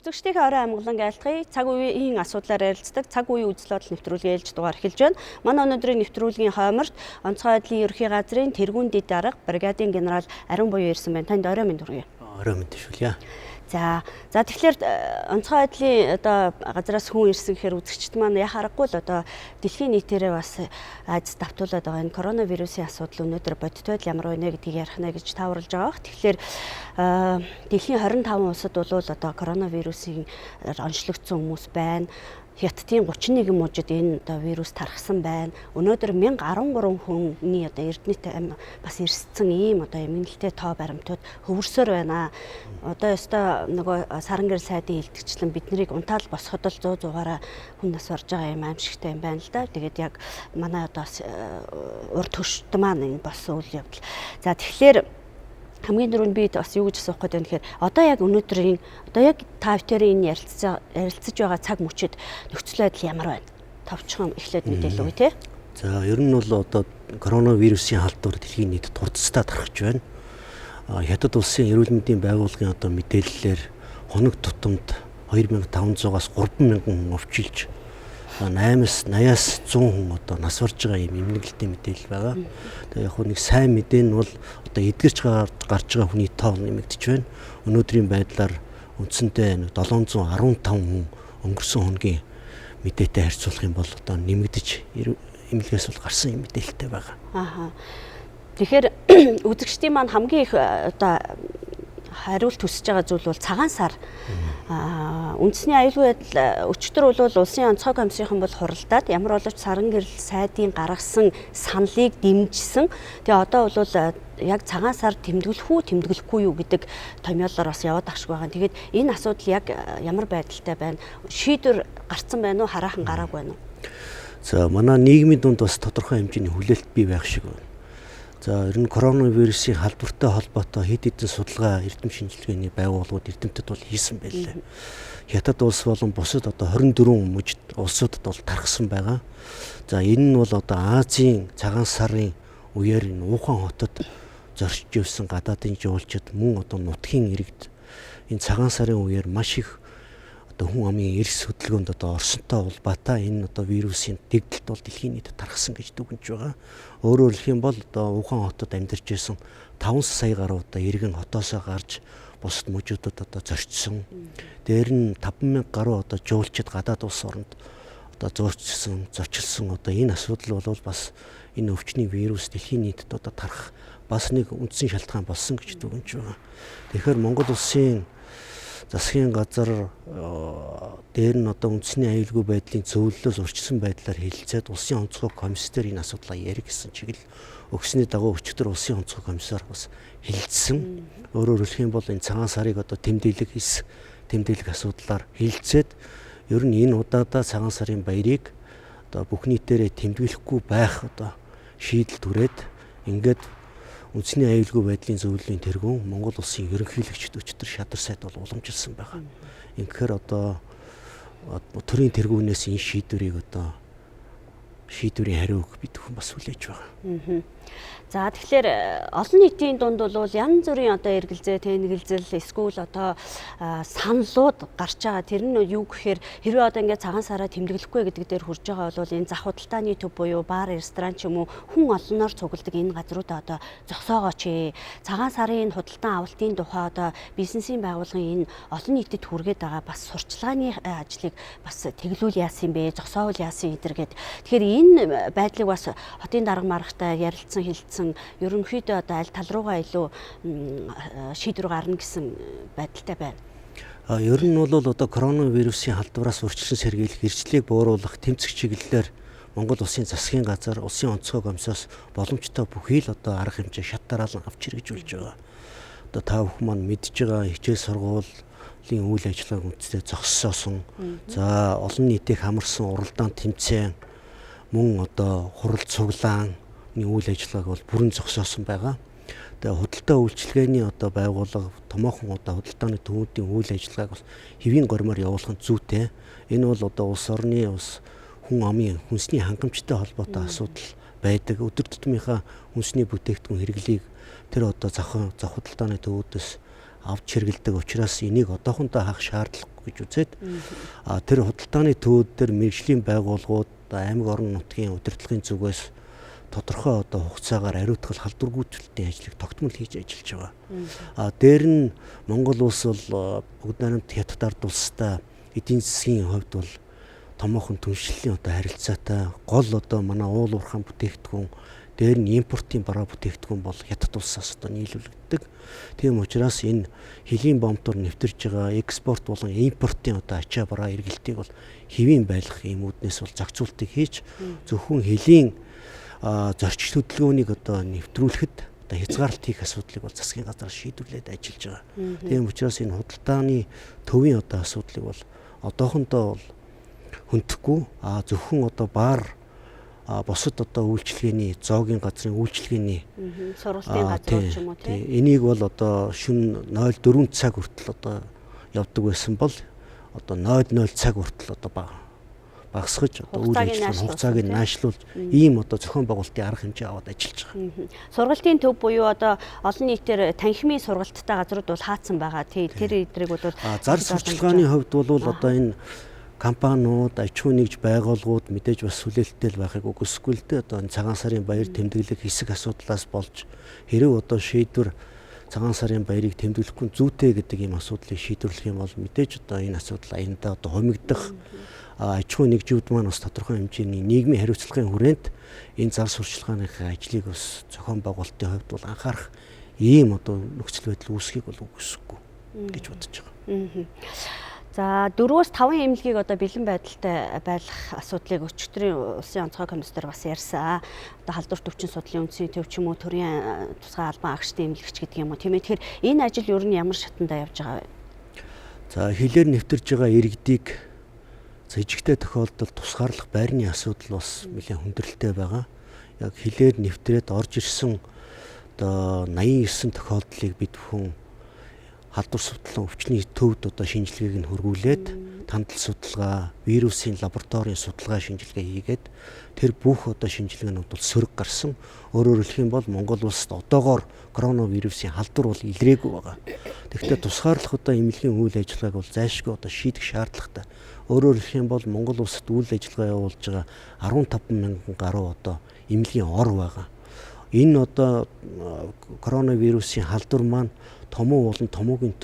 Үзэгчдийн орой амгалан айлтгая. Цаг үеийн асуудлаар ярилцдаг цаг үеийн үзэл бодол нэвтрүүлгийн ээлж дугаар эхэлж байна. Манай өнөөдрийн нэвтрүүлгийн хооморт онцгой байдлын ерөнхий газрын тэргүүн дэд дарга бригадын генерал Г.Ариунбуян ирсэн байна. Танд орой минь хүргэе. Орой минь төшүүлье. За тэгэхээр онцгой байдлын одоо газраас хүн ирсэн гэхээр үзэгчд маань яхаарахгүй л одоо дэлхийн нийтээрээ бас айдас давтуулаад байгаа энэ коронавирусын асуудал өнөөдөр бодит байдал ямар байна гэдгийг ярих нэ гэж тааварлаж байгаа. Тэгэхээр дэлхийн 25 улсад бол одоо коронавирусын онцлогдсон хүмүүс байна. Хятадын 31 мужид энэ одоо вирус тархсан байна. Өнөөдөр 1013 хүний одоо эрдэнэт бас ирсэн ийм одоо эмгэнэлтэй тоо баримтууд хөвөрсөөр байна. Одоо ёстой нөгөө саран гэр сайдын илтгэгчлэн бид нарыг унтаал босоход л 100-100-аараа хүн нас орж байгаа юм аимшигтай юм байна л да. Тэгээд яг манай одоо урд төшт маань энэ болсон үйл явдал. За тэгэхээр хамгийн дөрөнд би бас юу гэж асуух гээд байна гэхээр одоо яг өнөөдрийн одоо яг та бүхэн энэ ярилцаж байгаа цаг мөчид нөхцөл байдал ямар байна? Товчхон эхлээд мэдээлэл өгье те. За ер нь бол одоо коронавирусын халдвар дэлхийн нийтэд хурцтай тархаж байна. Хятад улсын эрүүл мэндийн байгууллагын одоо мэдээллээр хоног тутамд 2500-аас 3000 хүн өвчилж 8-аас 80-аас 100 хүн одоо нас барж байгаа юм эмнэлэгтэй мэдээлэл байгаа. Тэгээ яг нэг сайн мэдээ нь бол одоо эдгэрч гарч байгаа хүний тоо нэмэгдэж байна. Өнөөдрийн байдлаар үндсэндээ 715 хүн өнгөрсөн хоногийн мэдээтэй харьцуулах юм бол одоо нэмэгдэж эмнэлгээс бол гарсан юм мэдээлэлтэй байгаа. Тэгэхээр үзэгчдийн маань хамгийн их одоо хариулт хүсэж байгаа зүйл бол цагаан сар. Үндэсний аюулгүй байдал өчигдөр бол улсын онцгой комиссийнхан бол хуралдаад ямар боловч саран гэрэл сайдын гаргасан саналыг дэмжсэн. Тэгээ одоо бол яг цагаан сар тэмдэглэх үү тэмдэглэхгүй юу гэдэг томьёолоор бас яваад ахшгүй байгаа. Тэгээд энэ асуудал яг ямар байдалтай байна? Шийдвэр гарцсан байна уу? Хараахан гараагүй байна уу? За манай нийгмийн дунд бас тодорхой хэмжээний хүлээлт бий байх шиг байна. За ер нь коронавирусын халдвартай холбоотой хэд хэдэн судалгаа эрдэм шинжилгээний байгууллагууд эрдэмтэд бол хийсэн байлээ. Хятад улс болон бусад одоо 24 мужид улсуудад бол тархсан байгаа. За энэ нь бол одоо Азийн цагаан сарын үеэр энэ Ухаан хотод зорчиж явсан гадаадын жуулчид мөн одоо нутгийн иргэд энэ цагаан сарын үеэр маш их хүн амын эрс хөдөлгөөнд одоо орсонтой улбаатай энэ одоо вирусын дэгдэлт бол дэлхийн нийтэд тархсан гэж дүгнэж байгаа. Өөрөөр хэлэх юм бол одоо Ухаан хотод амьдарч байсан 5 сая гаруй одоо иргэн хотоосоо гарч бусад мужуудад одоо зорчсон. Дээр нь 5000 гаруй одоо жуулчид гадаад улс оронд одоо зочилсон одоо энэ асуудал бол бас энэ өвчний вирус дэлхийн нийтэд одоо тарах бас нэг үндсэн шалтгаан болсон гэж дүгнэж байгаа. Тэгэхээр Монгол улсын засгийн газар дээр нь одоо үндэсний аюулгүй байдлын зөвлөлөөс урьдчилсан байдлаар хэлэлцээд улсын онцгой комиссээр энэ асуудлаа ярих гэсэн чиглэл өгсөний дагуу өчигдөр улсын онцгой комиссар бас хэлэлцсэн. Өөрөөр хэлэх юм бол энэ цагаан сарыг одоо тэмдэглэх асуудлаар хэлэлцээд ер нь энэ удаадаа цагаан сарын баярыг одоо бүх нийтээрээ тэмдэглэхгүй байх одоо шийдэл түрээд ингээд үндэсний аюулгүй байдлын зөвлөлийн тэргүүн Монгол улсын ерөнхийлөгчд өчтөр шадар сайд бол уламжилсан байгаа. Ингэхээр одоо төрийн тэргүүнээс энэ шийдвэрийн хариу өгөх бид хүн бас хүлээж байгаа. За тэгэхээр олон нийтийн дунд бол янз бүрийн одоо эргэлзээ, тэнэгэлзэл эсвэл одоо саналууд гарч байгаа. Тэр нь юу гэхээр хэрвээ одоо ингээд цагаан сараа тэмдэглэхгүй гэдэг дээр хүрж байгаа бол энэ зах худалдааны төв буюу бар, ресторан ч юм уу хүн олноор цугладаг энэ газруудаа одоо зогсоогооч. Цагаан сарын худалдан авалтын тухай одоо бизнесийн байгууллагын энэ олон нийтэд хүргээд байгаа бас сурчлагын ажлыг бас тэглүүл яасан юм бэ, зогсоовол яасан эдэр гэд. Тэгэхээр энэ байдлыг бас хотын дарга маргатай ярилцсан хэлсэн ерөнхийдөө одоо аль тал руугаа илүү шийдвэр гарна гэсэн байдалтай байна. Ер нь бол одоо коронавирусын халдвараас урьдчилан сэргийлэх эрсдлийг бууруулах тэмцэх чиглэлээр Монгол улсын засгийн газар, улсын онцгой комиссоос боломжтой бүхий л одоо арга хэмжээ шат дараалан авч хэрэгжүүлж байгаа. Одоо та бүхэн маань мэдж байгаа хичээл сургуулийн үйл ажиллагааг үндэслээ зогссоосон. За олон нийтийг хамарсан уралдаан тэмцээн мөн одоо хурал цуглаан үйл ажиллагааг бол бүрэн зогсоосон байгаа. Тэгээ худалдаа үйлчилгээний одоо байгууллага томоохон одоо худалдааны төвүүдийн үйл ажиллагааг бол хэвийн гормоор явуулах нь зүйтэй. Энэ бол одоо улс орны хүн амын хүнсний хангамжтай холбоотой асуудал байдаг. Өдөр тутмынхаа хүнсний бүтээгдэхүүн хэрэглийг тэр одоо зах худалдааны төвүүдээс авч хэрэгэлдэг учраас энийг одоохондоо хаах шаардлагагүй гэж үзээд тэр худалдааны төвүүд дээр мэргэжлийн байгууллагууд аймаг орон нутгийн удирдлагын зүгээс тодорхой хугацаагаар ариутгал халдваргүйцэлтийн ажлыг тогтмол хийж ажиллаж байгаа. Дээр нь Монгол улс бол бүгд найрамд хятад ард улстай эдийн засгийн хувьд бол томоохон түншлэлийн харилцаатай гол манай уул уурхайн бүтээгдэхүүн дээр нь импортын бараа бүтээгдэхүүн бол хятад улсаас нийлүүлэгддэг. Тийм учраас энэ хөлийн бомтор нэвтэрж байгаа экспорт болон импортын ачаа бараа эргэлтийг бол хэвийн байлгах юм үүднээс бол зохицуултыг хийж зөвхөн хөлийн зорчигч хөдөлгөөнийг нэвтрүүлэхэд хязгаарлалт хийх асуудлыг бол засгийн газар шийдвэрлээд ажиллаж байгаа. Тийм учраас энэ худалдааны төвийн асуудлыг бол одоохондоо бол хүндэхгүй зөвхөн баар босод үйлчилгээний зоогийн газрын үйлчилгээний сургалтын газар ч юм уу тийм энийг бол шөнө 04 цаг хүртэл явдаг байсан бол 00 цаг хүртэл багасгаж үйл ажиллагааны хугацааг нь наашлуулж ийм зохион байгуулалтын арга хэмжээ аваад ажиллаж байгаа. Сургалтын төв буюу олон нийтээр танхимын сургалттай газрууд бол хаацсан байгаа. Тэр эдрийг бол зар сурчлагын хувьд бол энэ компаниуд, аж ахуй нэгж байгууллагууд мэдээж бас сүлээлттэй байхыг үгүйсэхгүй л дээ. Цагаан сарын баяр тэмдэглэх хэсэг асуудлаас болж хэрэг шийдвэр цагаан сарын баярыг тэмдэглэхгүй зүйтэй гэдэг ийм асуудлыг шийдвэрлэх юм бол мэдээж энэ асуудал аяндаа хумигдах аж ахуй нэгжүүд маань бас тодорхой хэмжээний нийгмийн хариуцлагын хүрээнд энэ зар сурчлагын ажлыг бас зохион байгуулалтын хувьд бол анхаарах ийм нөхцөл байдал үүсхийг бол үгүйсэхгүй гэж бодож байгаа. За 4-5 эмнэлгийг бэлэн байдалтай байлгах асуудлыг өчигдрийн улсын онцгой комисс дээр бас ярьсан. Халдварт өвчин судлалын үндсийн төв ч юм уу төрийн тусгай албан агчдын эмнэлэгч гэдэг юм уу. Тийм ээ. Тэгэхээр энэ ажил ер нь ямар шатандаа явж байгаа вэ? За хилээр нэвтэрж байгаа иргэдийг ижигтэй тохиолдолд тусгаарлах байрны асуудал бас нэлээд хүндрэлтэй байгаа. Яг хилээр нэвтрээд орж ирсэн 89 тохиолдлыг бид бүхэн халдвар судлалын өвчний төвд шинжилгээг нь хөргүүлээд тандал судалгаа, вирусын лабораторийн судалгаа шинжилгээ хийгээд тэр бүх шинжилгээнүүд бол сөрөг гарсан. Өөрөөр хэлэх юм бол Монгол улсад одоогоор коронавирусын халдвар бол илрээгүй байгаа. Тэгэхдээ тусгаарлах эмнэлгийн үйл ажиллагааг бол зайлшгүй шийдэх шаардлагатай. Өөрөөр хэлэх юм бол Монгол улсад үйл ажиллагаа явуулж байгаа 15 мянган гаруй эмнэлгийн ор байгаа. Энэ коронавирусын халдвар маань томуу болон томоогийн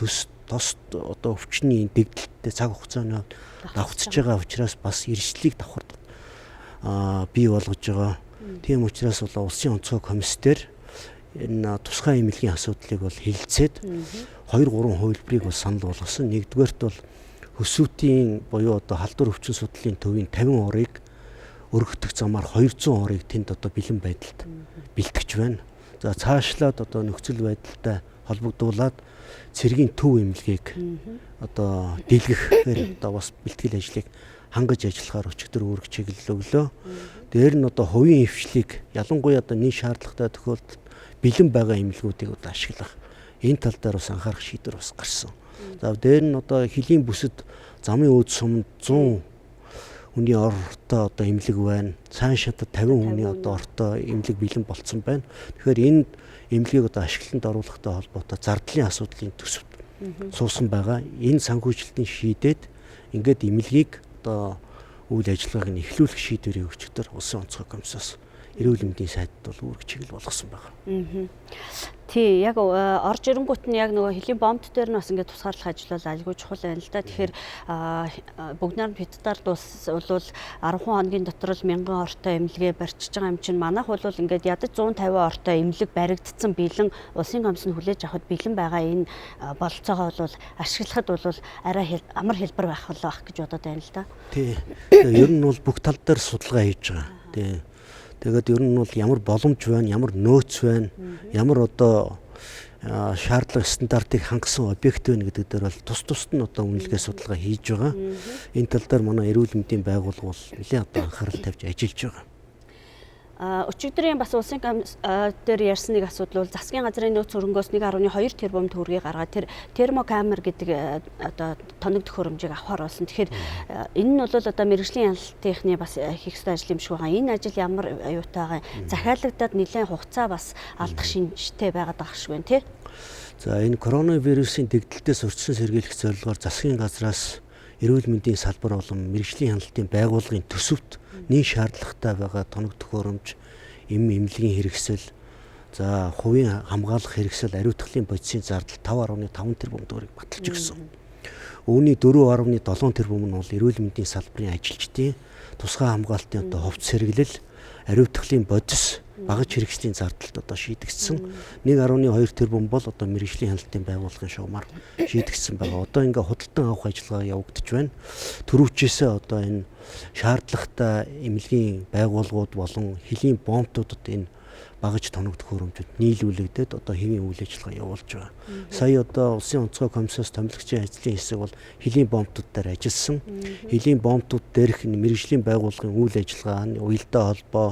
тос өвчний дэгдэлттэй цаг хугацааны давхцаж байгаа учраас бас эрсдлийг давхар бий болгож байгаа. Тийм учраас бол улсын онцгой комисс дээр энэ тусгай эмнэлгийн асуудлыг бол хэлэлцээд 2-3 хувилбарыг бол санал болгосон. Нэгдүгээрт бол хөсөөтийн буюу халдвар өвчин судлалын төвийн 50 орыг өргөдөх замаар 200 орыг тэнд бэлэн байдалд бэлтгэж байна. За цаашлаад нөхцөл байдалтай холбогдуулаад цэргийн төв эмнэлгийг дэлгэхээр бас бэлтгэл ажлыг хангаж ажиллахаар өчигдөр үүрэг чиглэл өглөө. Дээр нь хувийн эвшлийг ялангуяа нийт шаардлагатай тохиолдолд бэлэн байгаа эмнэлгүүдийг ашиглах энэ тал дээр бас анхаарах шийдвэр бас гарсан. За дээр нь хөлийн бүсэд замын өөд сумд 100 хүний ортой эмнэлэг байна. Цаашаа 50 хүний ортой эмнэлэг бэлэн болцсон байна. Тэгэхээр энэ эмнэлгийг ашиглалтанд оруулахтай холбоотой зардлын асуудлын төсөвт суусан байгаа. Энэ санхүүжилтийн шийдээд ингээд эмнэлгийг үйл ажиллагааг нь эхлүүлэх шийдвэрийг өчигдөр улсын онцгой комиссоос эрүүл мэндийн сайдд бол үүрэг чиглэл болгосон байгаа. Тий, яг орж ирэнгүүт нь яг хөлийн бомбт дээр нь бас ингээд тусгаарлах ажил бол альгүй чухал байна л да. Тэгэхээр бүгд найрамд хятад улс бол 10 хоногийн дотор л 1000 ортой эмнэлгээ барьчиж байгаа юм чинь манайх бол ингээд ядаж 150 ортой эмнэлэг баригдсан бэлэн улсын комисс нь хүлээж авахд бэлэн байгаа энэ бололцоогоо бол ашиглахад бол арай амар хэлбэр байх гэж бодоод байна л да. Тий. Ер нь бол бүх тал дээр судалгаа хийж байгаа. Тий. Тэгээд ер нь бол ямар боломж байна, ямар нөөц байна, ямар шаардлага стандартыг хангасан объект байна гэдэг дээр бол тус нь үнэлгээ судалгаа хийж байгаа. Энэ тал дээр манай эрүүл мэндийн байгууллага бол нэлээд анхаарал тавьж ажиллаж байгаа. Өчигдрийн бас улсын дээр ярьсан нэг асуудал бол засгийн газрын нөөц хөрөнгөөс 1.2 тэрбум төгрөгийг гаргаад тэр термокамер гэдэг одоо тоног төхөөрөмжийг авахар болсон. Тэгэхээр энэ нь бол одоо мэргэжлийн хяналтынхны бас хийх ёстой ажил юм шиг байгаа. Энэ ажил ямар аюутайгаа захиалагдаад нэлээд хугацаа бас алдах шинжтэй байгаад байгаа шиг байна тий. За энэ коронавирусын дэгдэлтээс урьдчилан сэргийлэх зорилгоор засгийн газраас эрүүл мэндийн салбар болон мэргэжлийн хяналтын байгууллагын төсөвт нийт шаардлагатай байгаа тоног төхөөрөмж, эмнэлгийн хэрэгсэл, за хувийн хамгаалах хэрэгсэл, ариутгын бодисын зардал 5.5 тэрбум төгрөгийг баталж өгсөн. Үүний 4.7 тэрбум нь бол эрүүл мэндийн салбарын ажилчдын тусгай хамгаалтын одоо хувьц сэргэлэл, ариутгын бодис, багаж хэрэгслийн зардалд одоо шийдэгдсэн. 1.2 тэрбум бол одоо мэргэжлийн хяналтын байгууллагын шугамар шийдэгдсэн байгаа. Одоо ингээ худалдан авах ажиллагаа явагдаж байна. Төрөвчээсээ одоо энэ шаардлагатай эмнэлгийн байгууллагууд болон хөлийн бомбтуудад энэ багаж тоног төхөөрөмжөд нийлүүлэгдээд одоо хэвийн үйл ажиллагаа явуулж байгаа. Сая одоо улсын онцгой комиссоос томилогчийн ажлын хэсэг бол хөлийн бомбтууд дээр ажилласан. Хөлийн бомбтууд дээрх мэргэжлийн байгууллагын үйл ажиллагаа, уялдаа холбоо,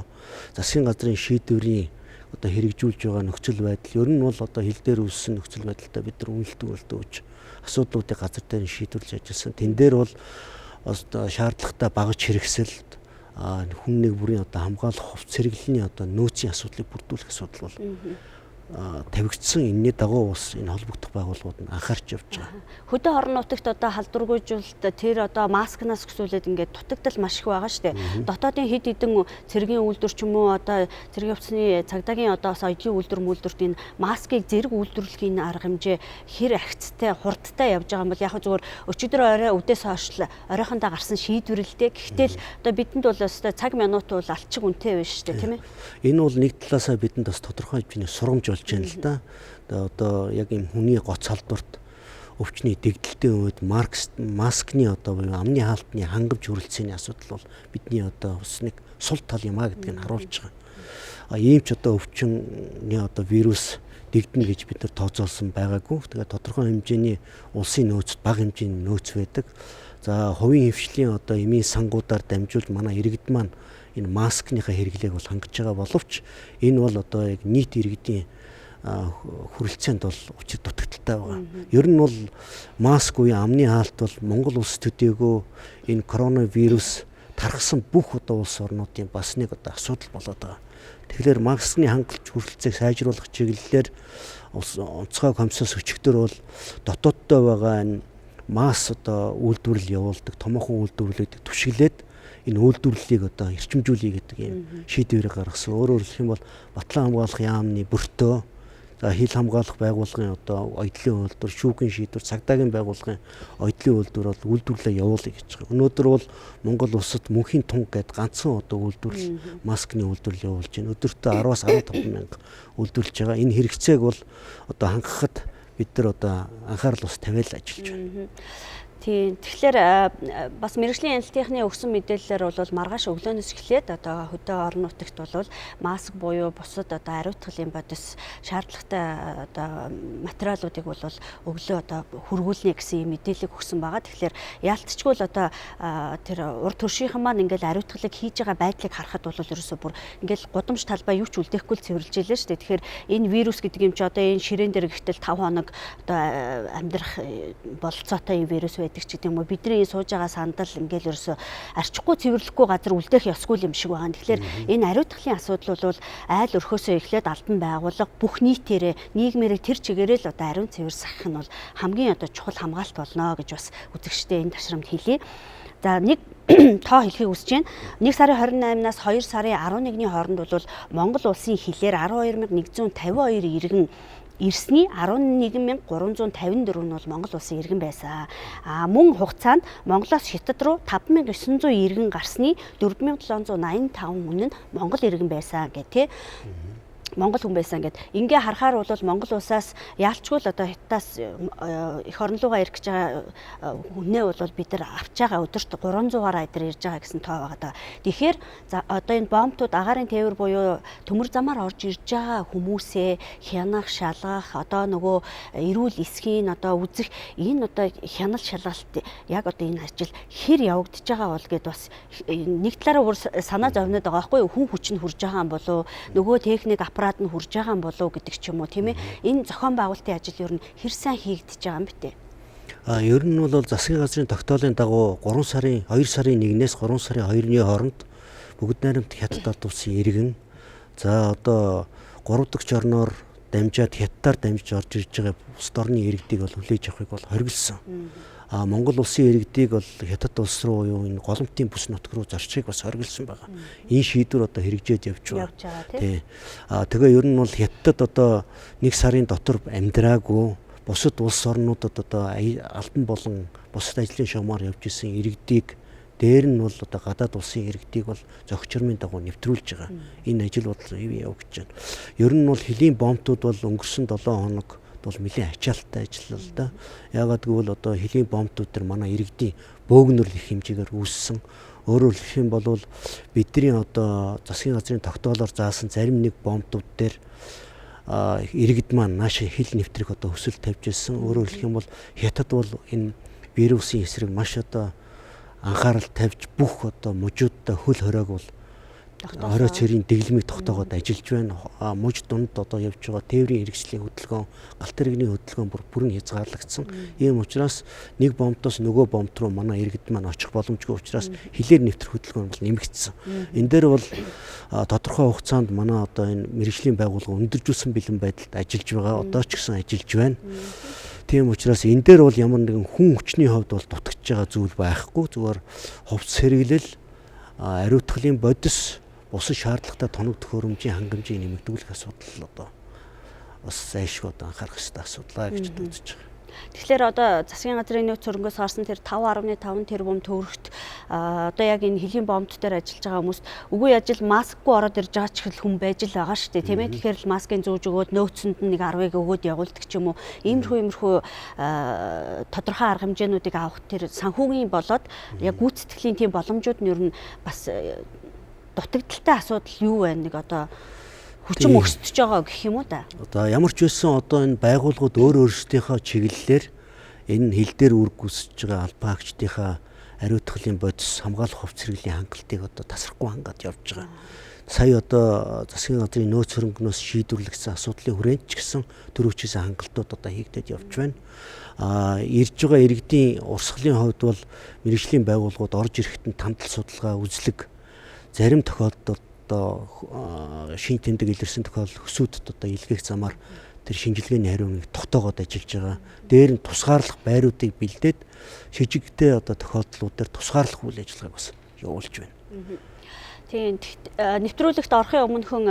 засгийн газрын шийдвэрийн одоо хэрэгжүүлж байгаа нөхцөл байдал ер нь бол одоо хил дээр үүссэн нөхцөл байдалтай бид нар үнэлт өгч асуудлуудыг газар дээр шийдвэрлэж ажилласан. Тэн дээр бол одоо шаардлагатай багаж хэрэгсэлд хүн нэг бүрийн одоо хамгаалах хувьц сэргэлэний одоо нөөцийн асуудлыг бүрдүүлэх асуудал бол тавигдсан. Энэний дагуу бас энэ холбогдох байгууллагууд нь анхаарч явж байгаа. Хөдөө орон нутагт одоо халдваргүйжүүлэлт тэр одоо маскнаас өсвөлээд ингээд дутагдал маш их байгаа шүү дээ. Дотоодын хэд хэдэн цэргийн үйлдвэр ч юм уу одоо цэргийн хувцсны цагдаагийн одоо соёлын үйлдвэр мүлдвэрт энэ маскыг зэрэг үйлдвэрлэхийн арга хэмжээ хэр ахицтай хурдтай явж байгаа юм бол яг зүгээр өчигдөр орой үдээс хойш оройхондоо гарсан шийдвэрлэлтэй. Гэхдээ л одоо бидэнд бол өстой цаг минут бол алчиг үнэтэй байна шүү дээ, тийм ээ. Энэ бол нэг талаасаа бидэнд бас тодорхой хэмжээний сурамж болж байна л да. Одоо яг юм хүний гоц халдварт өвчний дэгдэлтэй үед маскны одоо амны хаалтны хангамж хүрэлцээний асуудал бол бидний одоо бас нэг сул тал юм а гэдгийг харуулж байгаа. Ийм ч одоо өвчний одоо вирус дэгдэнэ гэж бид нар тооцоолсон байгаагүй. Тэгээд тодорхой хэмжээний улсын нөөц, бага хэмжээний нөөц байдаг. За хувийн хвшлийн одоо эмийн сангуудаар дамжуулж манай иргэд маань энэ маскныхаа хэрэглээг бол хангаж байгаа боловч энэ бол одоо яг нийт иргэдийн хүрэлцээнд бол учир дутагдaltaй байгаа. Ер нь бол маск буюу амны хаалт бол Монгол улс төдийгүй энэ коронавирус тархсан бүх одоо улс орнуудын бас нэг одоо асуудал болоод байгаа. Тэгэхээр маскны хангалтч хүрэлцээг сайжруулах чиглэлээр онцгой комиссоос өчигдөр бол дотооддоо байгаа энэ маск одоо үйлдвэрлэл явуулдаг, томоохон үйлдвэрлэлийг түшиглээд энэ үйлдвэрлэлийг одоо эрчимжүүлэе гэдэг юм шийдвэрийг гаргасан. Өөрөөр хэлэх юм бол батлан хамгаалах яамны бүртөө хил хамгаалах байгууллагын одоо оёдлын үйлдвэр, шүүхийн шийдвэр, цагдаагийн байгууллагын оёдлын үйлдвэр бол үйлдвэрлэлээ явуулъя гэж байгаа. Өнөөдөр бол Монгол улсад мөнхийн тунг гэдэг ганцхан одоо үйлдвэрлэл маскны үйлдвэрлэл явуулж байна. Өдөртөө 10-аас 15 мянга үйлдвэрлэж байгаа. Энэ хэрэгцээг бол одоо хангахад бид нар одоо анхаарал бас тавиал ажиллаж байна. Тийм. Тэгэхээр бас мэргэжлийн хяналтынхны өгсөн мэдээлэлээр бол маргааш өглөөнөөс эхлээд одоо хөдөө орон нутагт бол маск буюу бусад одоо ариутгын бодис шаардлагатай одоо материалуудыг бол өглөө одоо хөргүүлнэ гэсэн мэдээлэл өгсөн байгаа. Тэгэхээр яалтчгүй л одоо тэр урд төршийнхэн маань ингээл ариутгалыг хийж байгаа байдлыг харахад бол ерөөсөө бүр ингээл гудамж талбай юу ч үлдээхгүй л цэвэрлж илээ шүү дээ. Тэгэхээр энэ вирус гэдэг юм чи одоо энэ ширээн дээр гэхтэл 5 хоног одоо амьдрах бололцоотой энэ вирус байдаг ч гэдэг юм уу. Бидний сууж байгаа сандал ингээл ерөөсөө арчихгүй цэвэрлэхгүй газар үлдээх ёсгүй юм шиг байгаа. Тэгэхээр энэ ариутгын асуудал бол айл өрхөөсөө эхлээд албан байгууллага бүх нийтээрээ нийгмээрээ тэр чигээрээ л одоо ариун цэвэр сахих нь бол хамгийн одоо чухал хамгаалт болно гэж бас үзэгчтэй энэ ташрамд хэлье. За нэг тоо хэлхийг хүсэж байна. 1 сарын 28-наас 2 сарын 11-ний хооронд бол Монгол улсын хилээр 12152 иргэн ирсний 11354 нь бол Монгол улсын иргэн байсан. Мөн хугацаанд Монголоос Хятад руу 5900 иргэн гарсны 4785 хүн нь Монгол иргэн байсан гэх тий. Монгол хүн байсан гэдэг. Ингээ харахаар бол Монгол улсаас яалчгүй л одоо Хятадаас эх орн руугаа ирэх гэж байгаа хүнээ бол бид нар авч байгаа өдөрт 300-аар айдар ирж байгаа гэсэн тоо байгаа даа. Тэгэхээр одоо энэ бомбтууд агаарын тээвэр буюу төмөр замаар орж ирж байгаа хүмүүсээ хянах, шалгах, одоо нөгөө эрүүл эсхийн одоо үзэх энэ одоо хянал шалгалт яг одоо энэ ажил хэр явагдаж байгаа бол гэд бас нэг талаараа бүр санаа зовноод байгаа байхгүй юу? Хүн хүч нь хурж байгаа юм болов нөгөө техник аппарат нь хурж байгаа юм болов гэдэг ч юм уу тийм ээ. Энэ зохион байгуулалтын ажил ер нь хэр сайн хийгдэж байгаа юм бэ те? Ер нь бол засгийн газрын тогтоолын дагуу 2 сарын 1-ээс 3 сарын 2-ны хооронд бүгд найрамд Хятадд улсын иргэн за одоо 3 дахь жорноор дамжаад Хятадаар дамжиж орж ирж байгаа улс орны иргэдийг бол хүлээж авахыг бол хориглосон. Монгол улсын иргэдийг бол Хятад улс руу юу энэ голомтын бүс нутг руу зорчихыг бас хориглосон байгаа. Энэ шийдвэр одоо хэрэгжээд явж байгаа. Тий. Тэгээ ер нь бол Хятадд одоо 1 сарын дотор амьдраагүй бусад улс орнуудад одоо албан болон бусад ажлын шугамар явж исэн иргэдийг дээр нь бол одоо гадаад улсын иргэдийг бол зохицормын дагуу нэвтрүүлж байгаа. Энэ ажил бол явагдаж байна. Ер нь бол хөлийн бомбтууд бол өнгөрсөн 7 хоног бол нэлээд ачаалттай ажил л да. Яагаад гэвэл одоо хөлийн бомбтууд төр манай иргэдийн бөөгнөр их хэмжээгээр үүссэн. Өөрөөр хэлэх юм бол бидний одоо засгийн газрын тогтоолоор заасан зарим нэг бомбтууд дээр иргэд маань наашаа хил нэвтрэх одоо хүсэл тавьж ирсэн. Өөрөөр хэлэх юм бол Хятад бол энэ вирусын эсрэг маш одоо анхаарал тавьж бүх одоо мужуудтай хөл хоройг бол орой цэрийн дэглэмийг тогтоогоод ажиллаж байна. Муж дунд одоо явж байгаа тээврийн хэрэгслийн хөдөлгөөн, галт тэрэгний хөдөлгөөн бүрэн хязгаарлагдсан. Ийм учраас нэг бомбтоос нөгөө бомб руу манай иргэд маань очих боломжгүй учраас хилээр нэвтрэх хөдөлгөөн бол нэмэгдсэн. Энэ дээр бол тодорхой хугацаанд манай одоо энэ мэргэжлийн байгууллага өндөржүүлсэн бэлэн байдалд ажиллаж байгаа. Одоо ч гэсэн ажиллаж байна. Тийм учраас энэ дээр бол ямар нэгэн хүн хүчний хувьд бол дутагдж байгаа зүйл байхгүй. Зүгээр хувцс хэрэглэл, ариутгалын бодис бусад шаардлагатай тоног төхөөрөмжийн хангамжийг нэмэгдүүлэх асуудал одоо бас зайлшгүй одоо анхаарах ёстой асуудал гэж үзэж байгаа. Тэгэхээр одоо засгийн газрын нөөц хөрөнгөөс гарсан тэр 5.5 тэрбум төгрөгт одоо яг энэ хөлийн бомбт дээр ажиллаж байгаа хүмүүс үгүй ажил маскгүй ороод ирж байгаа ч их хүн байж л байгаа шүү дээ тийм ээ. Тэгэхээр л маскын зүүж өгөөд нөөцөнд нь нэг 10-ыг өгөөд явуулдаг ч юм уу. Иймэрхүү тодорхой арга хэмжээнүүдийг авах тэр санхүүгийн болоод яг гүйцэтгэлийн тийм боломжууд нь ер нь бас дутагдaltaй асуудал юу вэ? Нэг одоо хүчин өсөж байгаа гэх юм уу да. Одоо ямар ч байсан одоо энэ байгууллагууд өөрсдийнхөө чиглэлээр энэ хил дээр үр гүйцэж байгаа албаагчдынхаа ариутгалын бодис хамгаалах хувьц хэрэглийн хангалтыг одоо тасрахгүй хангаад явж байгаа. Сая одоо засгийн газрын нөөц хөрөнгнөөс шийдвэрлэгдсэн асуудлын хүрээнд ч гэсэн төрөвчсөн хангалтууд одоо хийгдээд явж байна. Ирж байгаа иргэдийн урсгалын хувьд бол мэргэжлийн байгууллагууд орж ирэхэд нь тандал судалгаа үзлэг зарим тохиолдолд одоо шин тэмдэг илэрсэн тохиолдол хөсөөдөд одоо илгээх замаар тэр шинжилгээний хариуг тогтоогоод ажиллаж байгаа. Дээр нь тусгаарлах байруудыг бэлдээд шижигтэй одоо тохиолдлуудаар тусгаарлах үйл ажиллагааг бас явуулж байна. Тийм нэвтрүүлэгт орохын өмнөхөн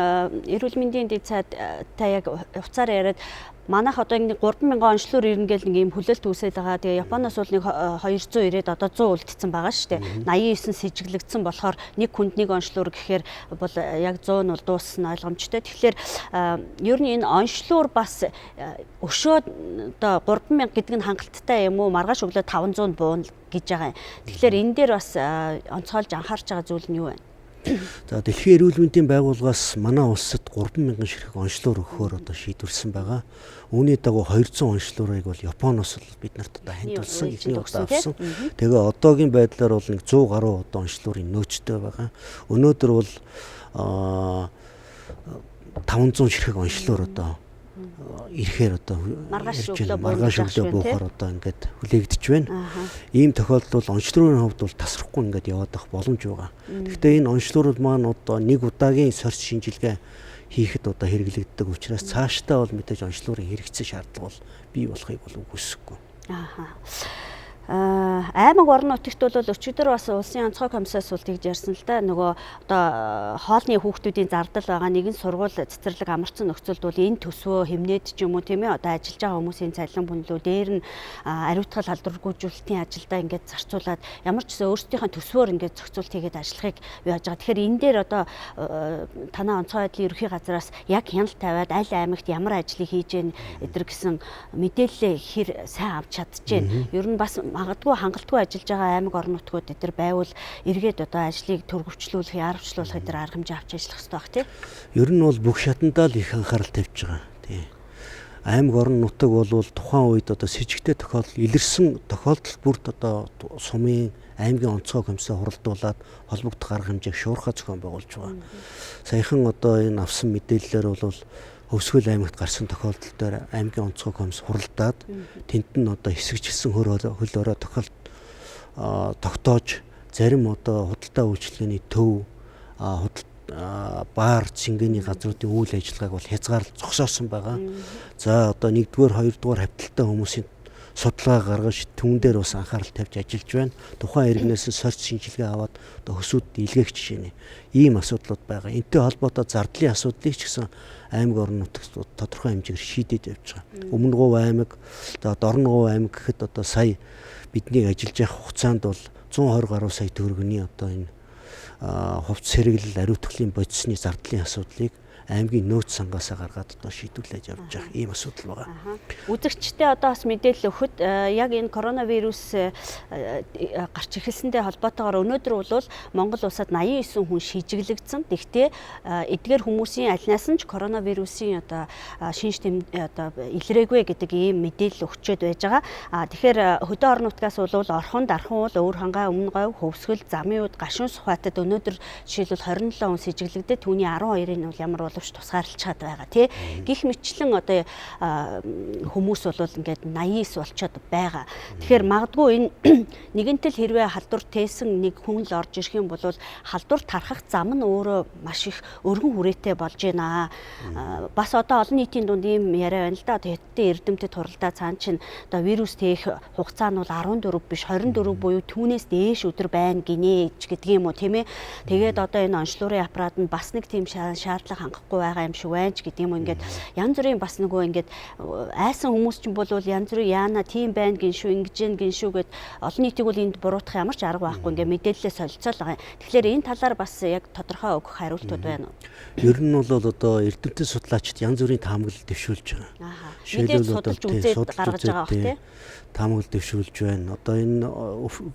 эрүүл мэндийн дэд сайд та яг уцаар яриад манайх одоо ингэ 3,000 онцлоор ирнэ гэл нэг юм хүлээлт үүсээд байгаа. Тэгээ Японоос бол нэг 200 ирээд одоо 100 үлдсэн байгаа шүү дээ. 89 сэжиглэгдсэн болохоор нэг хүнд нэг онцлоор гэхээр бол яг 100 нь бол дууссан ойлгомжтой. Тэгэхээр ер нь энэ онцлоор бас өшөө одоо 3,000 гэдэг нь хангалттай юм уу? Маргааш өглөө 500 буун гэж байгаа юм. Тэгэхээр энэ дээр бас онцгойлж анхаарч байгаа зүйл нь юу вэ? За дэлхийн эрүүл мэндийн байгууллагаас манай улсад 3,000 ширхэг онцлоор өгөхөөр одоо шийдвэрсэн байгаа. Үүний дагуу 200 онцлоорыг бол Японоос бид нарт одоо хандуулсан, эхний удаа авсан. Тэгээ одоогийн байдлаар бол нэг 100 гаруй одоо онцлоорын нөөцтэй байгаа. Өнөөдөр бол 500 ширхэг онцлоор одоо ирэхээр одоо маргааш өглөө буухаар одоо ингээд хүлээгдэж байна. Ийм тохиолдолд онцлоорын хувьд бол тасрахгүй ингээд яваад авах боломж байгаа. Гэхдээ энэ онцлоорууд маань одоо нэг удаагийн сорьц шинжилгээ хийхэд одоо хэрэглэгддэг учраас цаашдаа бол мэдээж онцлоорын хэрэгцээ шаардлага бол бий болохыг бол үгүйсэхгүй. аймаг орон нутагт бол өчигдөр бас улсын онцгой комиссаас бол тэгж ярьсан л да. Нөгөө одоо хоолны хүүхдүүдийн зардал байгаа нэгэн сургууль цэцэрлэг амарсан нөхцөлд бол энэ төсвөө хэмнээд ч юм уу тийм ээ одоо ажиллаж байгаа хүмүүсийн цалин бүнлүү дээр нь ариутгал халдваргүйжүүлэлтийн ажилдаа ингээд зарцуулаад ямар ч гэсэн өөрсдийнхөө төсвөөр ингээд зохицуулт хийгээд ажиллахыг яаж байгаа. Тэгэхээр энэ дээр одоо танай онцгой байдлын ерөнхий газраас яг хяналт тавиад аль аймагт ямар ажлыг хийж гэн эдэр гэсэн мэдээлэл хэр сайн авч чадчихээн. Ер нь бас магадгүй хангалтгүй ажиллаж байгаа аймаг орон нутгууд эдэр байвал эргээд одоо ажлыг төрөвчлүүлэх, яарвчлуулах эдэр арга хэмжээ авч ажиллах хэрэгтэй баг тийм. Ер нь бол бүх шатандаа л их анхаарал тавьж байгаа. Тийм. Аймаг орон нутаг бол тухайн үед одоо с сэжигтэй тохиолдол илэрсэн тохиолдол бүрд одоо сумын аймгийн онцгой комиссаа хуралдуулаад холбогдох арга хэмжээг шуурхай зохион байгуулж байгаа. Саяхан одоо энэ авсан мэдээллээр бол Өвсгөл аймагт гарсан тохиолдол дээр аймгийн онцгой комисс хуралдаад тэнд нь одоо хэсэгчилсэн хөл өрөө тогтоож зарим одоо худалдаа үйлчилгээний төв баар цэнгэний газруудын үйл ажиллагааг бол хязгаарлалт зогсоосон байгаа. За одоо 1-р 2-р хавталтай хүмүүсийн судалгаа гаргаж түүн дээр бас анхаарал тавьж ажиллаж байна. Тухайн иргэнээс сорьц шинжилгээ аваад одоо хөсүүд илгээх жишээний ийм асуудлууд байгаа. Энтэй холбоотой зардлын асуудлыг ч гэсэн аймаг орон нутагт тодорхой хэмжээгээр шийдэж явж байгаа. Өмнө Говь аймаг, одоо Дорн Говь аймаг гэхэд одоо сая бидний ажиллаж явах хугацаанд бол 120 гаруй сая төгрөгийн одоо энэ хувьц сэргэлэл ариутгын бодисны зардлын асуудлыг аймгийн нөөц сангаасаа гаргаад одоо шийдвэрлэж явж байгаа ийм асуудал байгаа. Үзэгчтэй одоо бас мэдээлэл өгөхөд яг энэ коронавирус гарч эхэлсэнтэй холбоотойгоор өнөөдөр бол Монгол улсад 89 хүн шижиглэгдсэн. Тэгвэл эдгээр хүмүүсийн альнаас нь ч коронавирусын одоо шинж тэмдэг одоо илрээгүй гэдэг ийм мэдээлэл өгчөөд байж байгаа. Тэгэхээр хөдөө орон нутгаас бол орхон дархан бол Өвөр хангаа, Өмнө Говь, Хөвсгөл, Замын уд, Гашуун Сухбаатад өнөөдөр жишээлбэл 27 хүн шижиглэгдээд түүний 12-ын бол ямар боловч тусгаарлцаад байгаа тий. Гэх мэтчлэн одоо хүмүүс бол ингээд 89 болчиход байгаа. Тэгэхээр магадгүй энэ нэгэнтэл хэрвээ халдвар тээсэн нэг хүн л орж ирэх юм бол халдвар тархах зам нь өөрөө маш их өргөн хүрээтэй болж байна. Бас одоо олон нийтийн дунд ийм яриа байна л да. Хэдтэй эрдэмтэд хуралдаа цаан чинь одоо вирус тээх хугацаа нь бол 14 биш 24 буюу түүнээс дээш өдөр байна гинэ гэдэг юм уу тийм ээ. Тэгээд одоо энэ онцлогын аппарат нь бас нэг тийм шаардлага хангахгүй байгаа юм шиг байна ч гэдэг юм. Ингээд янз бүрийн бас нөгөө ингээд айсан хүмүүс ч бол янз бүрийн яана тийм байна гиншүү ингэж гиншүү гэд олон нийтийг бол энд буруутгах ямар ч арга байхгүй ингээд мэдээлэлээ солилцоол байгаа. Тэгэхээр энэ талаар бас яг тодорхой өгөх хариултууд байна уу? Ер нь бол одоо эрдэмтэн судлаачид янз бүрийн таамаглал дэвшүүлж байгаа. Мэдээж судалж үзээд гаргаж байгаа бах тий. Таамаглал дэвшүүлж байна. Одоо энэ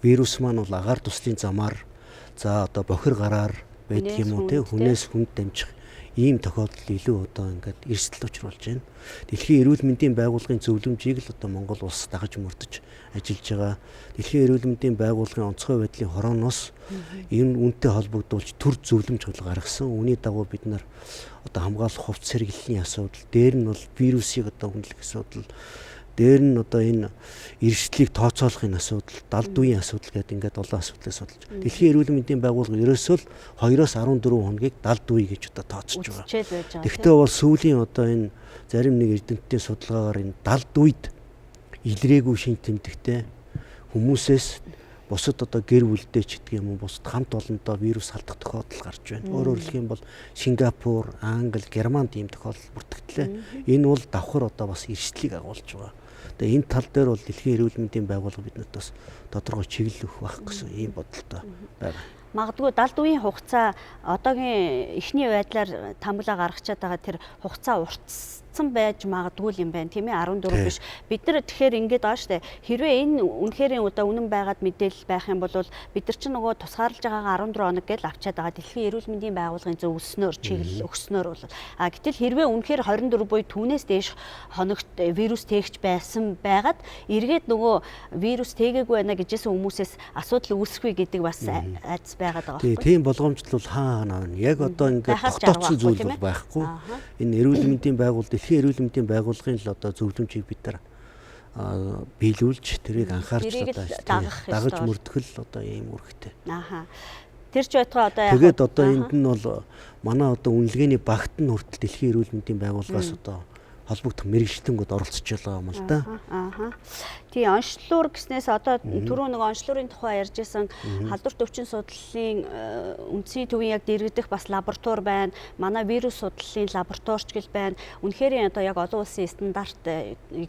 вирус маань бол агаар туслын замаар за одоо бохир гараар байдаг юм уу тий, хүнээс хүнд дамжих ийм тохиолдол илүү одоо ингээд эрсдэл учруулж байна. Дэлхийн эрүүл мэндийн байгууллагын зөвлөмжийг л одоо Монгол улс дагаж мөрдөж ажиллаж байгаа. Дэлхийн эрүүл мэндийн байгууллагын онцгой байдлын хорооноос энэ үнэтэй холбогдуулж төр зөвлөмж гаргасан. Үүний дагуу бид нар одоо хамгаалах хувьц сэргэллийн асуудал, дээр нь бол вирусыг одоо хүндлэх асуудал, дээр нь одоо энэ эрсдлийг тооцоолохын асуудал, далд үеийн асуудал гэдэг ингээд олон асуудлыг судалж. Дэлхийн эрүүл мэндийн байгууллага ерөөсөө л 2-оос 14 хоногийг далд үе гэж одоо тооцож байгаа. Тэгэхдээ бол сүүлийн одоо энэ зарим нэг эрдэмтдийн судалгаагаар энэ далд үед илрээгүй шинж тэмдэгтэй хүмүүсээс бусад одоо гэр бүлдээ ч гэдэг юм уу бусад хамт олондоо вирус халдах тохиолдол гарч байна. Өөрөөр хэлэх юм бол Сингапур, Англи, Германд ийм тохиолдол бүртгэлээ. Энэ бол давхар одоо бас эрсдлийг агуулж байгаа. Тэгээ энэ тал дээр бол Дэлхийн эрүүл мэндийн байгууллага биднэрт бас тодорхой чиглэл өгөх байх гэсэн ийм бодолтой байна. Магадгүй далд үеийн хугацаа одоогийн эхний байдлаар тамбулаа гаргачаад байгаа тэр хугацаа уртсан байж магадгүй юм байна тийм ээ 14 биш. Бид нар тэгэхээр ингэж байгаа штэ. Хэрвээ энэ үнэхээр одоо үнэн байгаад мэдээлэл байх юм бол бид нар чинь нөгөө тусгаарлаж байгаагаа 14 хоног гэж авчаад байгаа Дэлхийн эрүүл мэндийн байгууллагын зөв өснөөр чиглэл өгснөөр бол гэтэл хэрвээ үнэхээр 24 буюу түүнээс дээш хоногт вирус тээгч байсан байгаад эргээд нөгөө вирус тээгээгүй байна гэжсэн хүмүүсээс асуудал үүсэхгүй гэдэг бас айдас байгаад байгаа байхгүй. Тийм болгоомжтол бол хаана яг одоо ингээд тогтооцсон зүйл бол байхгүй. Энэ эрүүл мэндийн байгууллага Дэлхийн эрүүл мэндийн байгууллагын л одоо зөвлөмжийг бид нар биелүүлж тэрийг анхаарч одоо дагаж мөрдгөл одоо ийм үүрэгтэй. Тэр ч байтугай одоо яг тэгээд одоо энд нь бол манай одоо үнэлгээний багт нь хүртэл Дэлхийн эрүүл мэндийн байгууллагаас одоо холбогдох мэрэгчлэнгүүд оролцож байгаа юм л да. тий онцлог гэснээс одоо түрүү нэг онцлогын тухай ярьжсэн халдварт өвчин судлалын үндсийн төвийн яг дэргэдэх бас лаборатори байна. Манай вирус судлалын лабораторич гэл байна. Үнэхээр одоо яг олон улсын стандарт